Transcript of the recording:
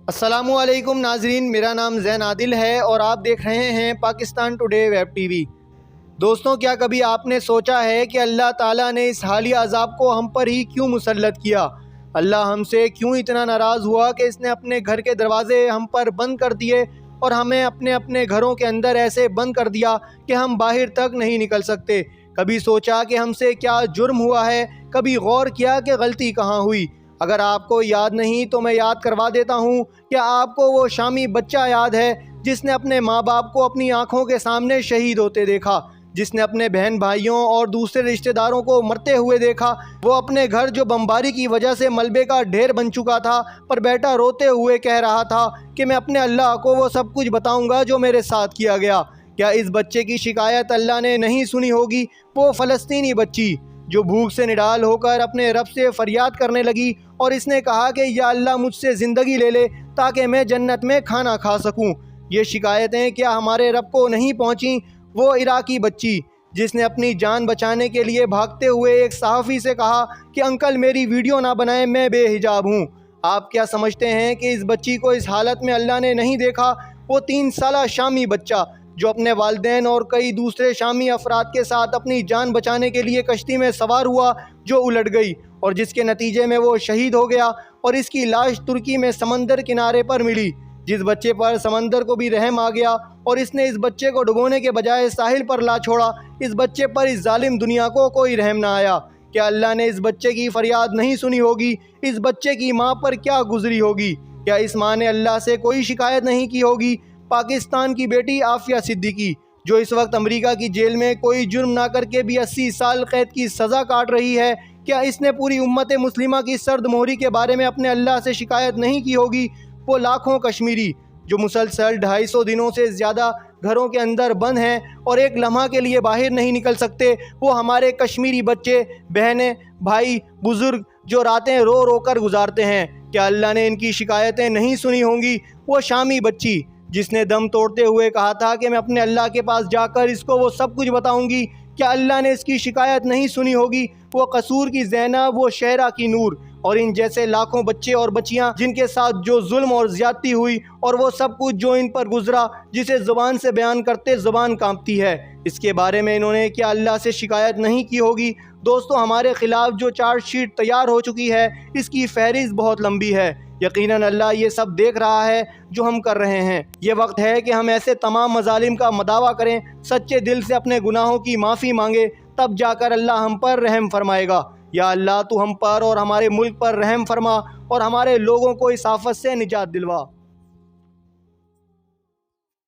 अस्सलामुअलैकुम नाजरीन, मेरा नाम ज़ैन आदिल है और आप देख रहे हैं पाकिस्तान टुडे वेब टीवी। दोस्तों, क्या कभी आपने सोचा है कि अल्लाह ताला ने इस हालिया अज़ाब को हम पर ही क्यों मुसल्लत किया? अल्लाह हमसे क्यों इतना नाराज़ हुआ कि इसने अपने घर के दरवाज़े हम पर बंद कर दिए और हमें अपने अपने घरों के अंदर ऐसे बंद कर दिया कि हम बाहर तक नहीं निकल सकते? कभी सोचा कि हमसे क्या जुर्म हुआ है? कभी गौर किया कि गलती कहाँ हुई? अगर आपको याद नहीं तो मैं याद करवा देता हूँ। क्या आपको वो शामी बच्चा याद है जिसने अपने माँ बाप को अपनी आंखों के सामने शहीद होते देखा, जिसने अपने बहन भाइयों और दूसरे रिश्तेदारों को मरते हुए देखा? वो अपने घर जो बमबारी की वजह से मलबे का ढेर बन चुका था, पर बेटा रोते हुए कह रहा था कि मैं अपने अल्लाह को वो सब कुछ बताऊँगा जो मेरे साथ किया गया। क्या इस बच्चे की शिकायत अल्लाह ने नहीं सुनी होगी? वो फ़लस्तीनी बच्ची जो भूख से निडाल होकर अपने रब से फरियाद करने लगी और इसने कहा कि या अल्लाह मुझसे ज़िंदगी ले ले ताकि मैं जन्नत में खाना खा सकूं। ये शिकायतें क्या हमारे रब को नहीं पहुंची? वो इराकी बच्ची जिसने अपनी जान बचाने के लिए भागते हुए एक सहाफ़ी से कहा कि अंकल मेरी वीडियो ना बनाएं, मैं बेहिजाब हूँ। आप क्या समझते हैं कि इस बच्ची को इस हालत में अल्लाह ने नहीं देखा? वो 3 साला शामी बच्चा जो अपने वालिदैन और कई दूसरे शामी अफराद के साथ अपनी जान बचाने के लिए कश्ती में सवार हुआ, जो उलट गई और जिसके नतीजे में वो शहीद हो गया और इसकी लाश तुर्की में समंदर किनारे पर मिली। जिस बच्चे पर समंदर को भी रहम आ गया और इसने इस बच्चे को डुबोने के बजाय साहिल पर ला छोड़ा। इस बच्चे पर इस जालिम दुनिया को कोई रहम ना आया। क्या अल्लाह ने इस बच्चे की फरियाद नहीं सुनी होगी? इस बच्चे की माँ पर क्या गुजरी होगी? क्या इस माँ ने अल्लाह से कोई शिकायत नहीं की होगी? पाकिस्तान की बेटी आफिया सिद्दीकी जो इस वक्त अमेरिका की जेल में कोई जुर्म ना करके भी 80 साल कैद की सज़ा काट रही है, क्या इसने पूरी उम्मत मुस्लिमा की सर्द मोहरी के बारे में अपने अल्लाह से शिकायत नहीं की होगी? वो लाखों कश्मीरी जो मुसलसल 250 दिनों से ज़्यादा घरों के अंदर बंद हैं और एक लम्हा के लिए बाहर नहीं निकल सकते, वो हमारे कश्मीरी बच्चे, बहनें, भाई, बुज़ुर्ग जो रातें रो रो कर गुजारते हैं, क्या अल्लाह ने इनकी शिकायतें नहीं सुनी होंगी? वो शामी बच्ची जिसने दम तोड़ते हुए कहा था कि मैं अपने अल्लाह के पास जाकर इसको वो सब कुछ बताऊंगी, क्या अल्लाह ने इसकी शिकायत नहीं सुनी होगी? वो कसूर की ज़ैनब, वो शहरा की नूर और इन जैसे लाखों बच्चे और बच्चियां जिनके साथ जो जुल्म और ज़्यादती हुई और वो सब कुछ जो इन पर गुजरा, जिसे ज़ुबान से बयान करते ज़ुबान कांपती है, इसके बारे में इन्होंने क्या अल्लाह से शिकायत नहीं की होगी? दोस्तों, हमारे ख़िलाफ़ जो चार्जशीट तैयार हो चुकी है, इसकी फहरिस्त बहुत लंबी है। यकीनन अल्लाह ये सब देख रहा है जो हम कर रहे हैं। ये वक्त है कि हम ऐसे तमाम मजालिम का मदावा करें, सच्चे दिल से अपने गुनाहों की माफ़ी मांगे, तब जाकर अल्लाह हम पर रहम फरमाएगा। या अल्लाह तू हम पर और हमारे मुल्क पर रहम फरमा और हमारे लोगों को इस आफत से निजात दिलवा।